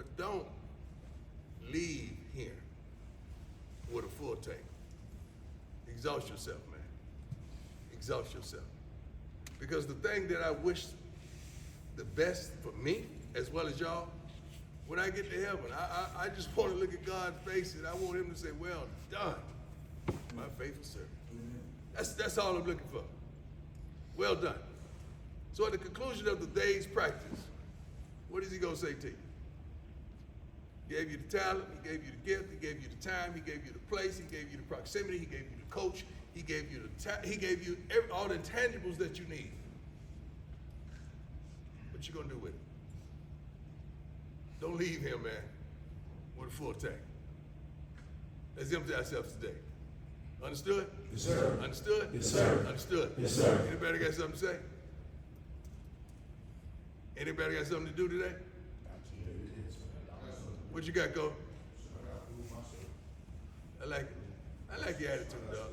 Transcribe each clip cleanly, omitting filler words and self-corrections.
But don't leave here with a full tank. Exhaust yourself, man. Exhaust yourself. Because the thing that I wish the best for me, as well as y'all, when I get to heaven, I just want to look at God's face and I want him to say, well done, my faithful servant. That's all I'm looking for. Well done. So at the conclusion of the day's practice, what is he going to say to you? He gave you the talent, he gave you the gift, he gave you the time, he gave you the place, he gave you the proximity, he gave you the coach, he gave you all the intangibles that you need. What you gonna do with it? Don't leave here, man, with a full tank. Let's empty ourselves today. Understood? Yes, sir. Understood? Yes, sir. Understood? Yes, sir. Anybody got something to say? Anybody got something to do today? What you got, Cole? I like it. I like your attitude, dog.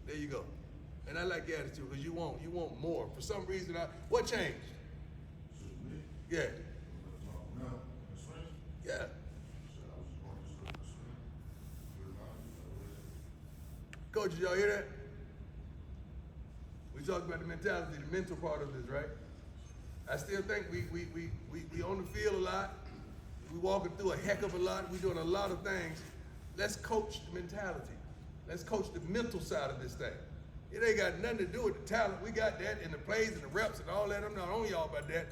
There you go. And I like your attitude because you want more. For some reason, what changed? Yeah. Yeah. Coach, y'all hear that? We talked about the mentality, the mental part of this, right? I still think we on the field a lot. We walking through a heck of a lot. We doing a lot of things. Let's coach the mentality. Let's coach the mental side of this thing. It ain't got nothing to do with the talent. We got that in the plays and the reps and all that. I'm not on y'all about that.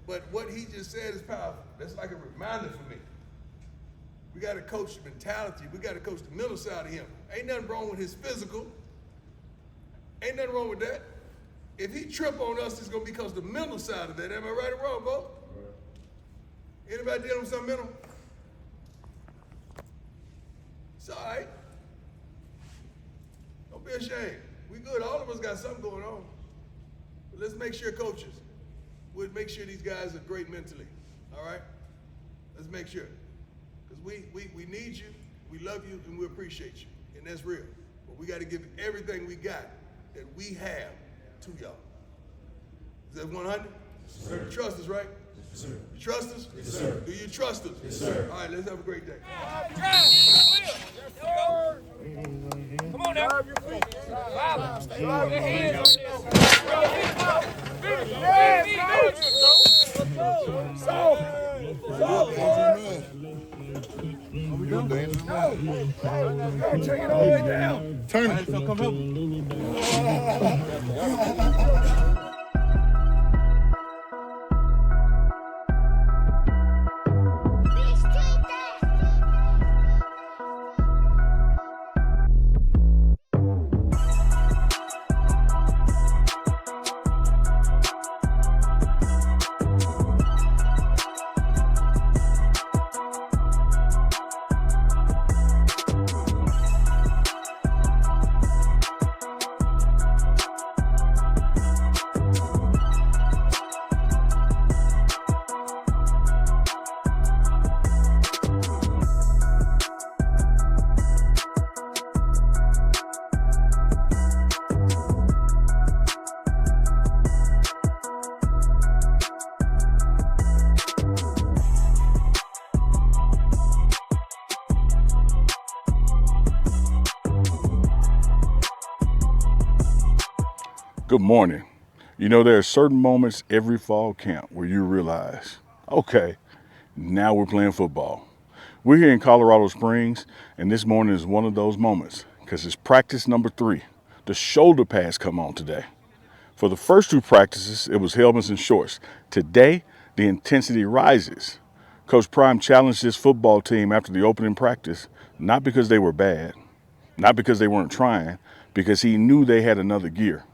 But what he just said is powerful. That's like a reminder for me. We got to coach the mentality. We got to coach the mental side of him. Ain't nothing wrong with his physical. Ain't nothing wrong with that. If he trip on us, it's going to be because the mental side of that. Am I right or wrong, Bo? Anybody dealing with something mental? It's all right. Don't be ashamed. We good. All of us got something going on. But let's make sure, coaches, we'll make sure these guys are great mentally. All right? Let's make sure. Because we need you, we love you, and we appreciate you. And that's real. But we got to give everything we got that we have to y'all. Is that 100? Yes, sir. You trust us, right? Yes, sir. You trust us? Yes, sir. Do you trust us? Yes, sir. All right, let's have a great day. Come on now. Stay live. Your hands Take it all the way down. Turn it. Come help me. Good morning. You know, there are certain moments every fall camp where you realize, okay, now we're playing football. We're here in Colorado Springs, and this morning is one of those moments because it's practice number 3. The shoulder pads come on today. For the first 2 practices, it was helmets and shorts. Today, the intensity rises. Coach Prime challenged this football team after the opening practice, not because they were bad, not because they weren't trying, because he knew they had another gear.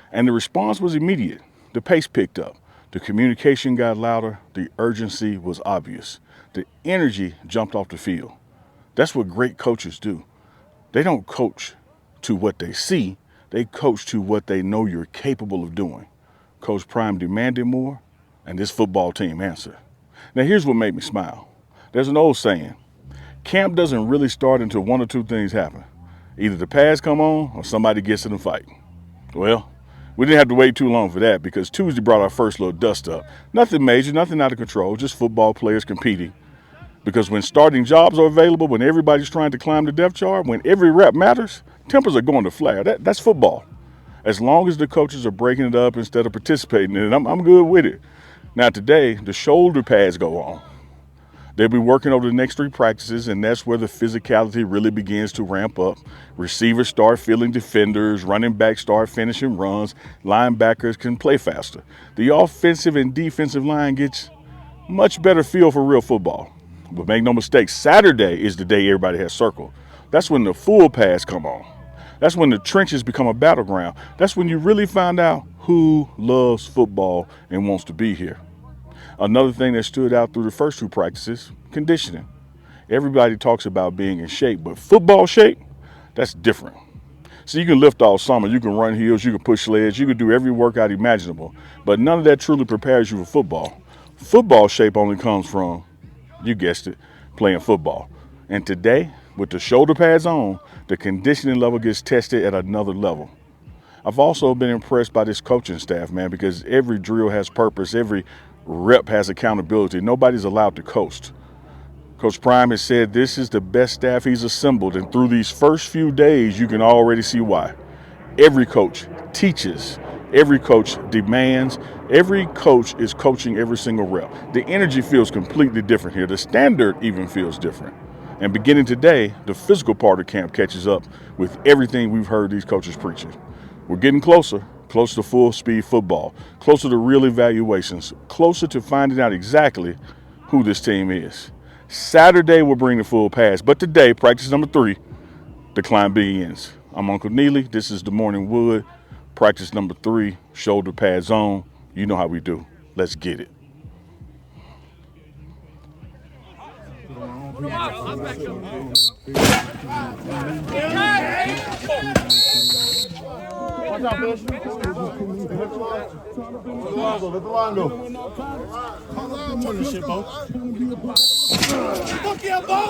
And the response was immediate. The pace picked up. The communication got louder. The urgency was obvious. The energy jumped off the field. That's what great coaches do. They don't coach to what they see. They coach to what they know you're capable of doing. Coach Prime demanded more, and this football team answered. Now, here's what made me smile. There's an old saying, camp doesn't really start until one or two things happen. Either the pads come on or somebody gets in a fight. Well, we didn't have to wait too long for that because Tuesday brought our first little dust up. Nothing major, nothing out of control, just football players competing. Because when starting jobs are available, when everybody's trying to climb the depth chart, when every rep matters, tempers are going to flare. That's football. As long as the coaches are breaking it up instead of participating in it, I'm good with it. Now today, the shoulder pads go on. They'll be working over the next 3 practices, and that's where the physicality really begins to ramp up. Receivers start feeling defenders, running backs start finishing runs, linebackers can play faster. The offensive and defensive line gets much better feel for real football. But make no mistake, Saturday is the day everybody has circled. That's when the full pads come on. That's when the trenches become a battleground. That's when you really find out who loves football and wants to be here. Another thing that stood out through the first 2 practices, conditioning. Everybody talks about being in shape, but football shape, that's different. So you can lift all summer, you can run hills, you can push sleds, you can do every workout imaginable, but none of that truly prepares you for football. Football shape only comes from, you guessed it, playing football. And today, with the shoulder pads on, the conditioning level gets tested at another level. I've also been impressed by this coaching staff, man, because every drill has purpose, every rep has accountability. Nobody's allowed to coast. Coach Prime has said this is the best staff he's assembled, and through these first few days, you can already see why. Every coach teaches, every coach demands, every coach is coaching every single rep. The energy feels completely different here. The standard even feels different. And beginning today, the physical part of camp catches up with everything we've heard these coaches preaching. We're getting closer to full speed football, closer to real evaluations, closer to finding out exactly who this team is. Saturday will bring the full pass, but today, practice number 3, the climb begins. I'm Uncle Neely. This is the Morning Wood. Practice number 3, shoulder pads on. You know how we do. Let's get it. Watch out, Bush. Let the line go. Turn this shit, Bo. Fuck yeah, Bo!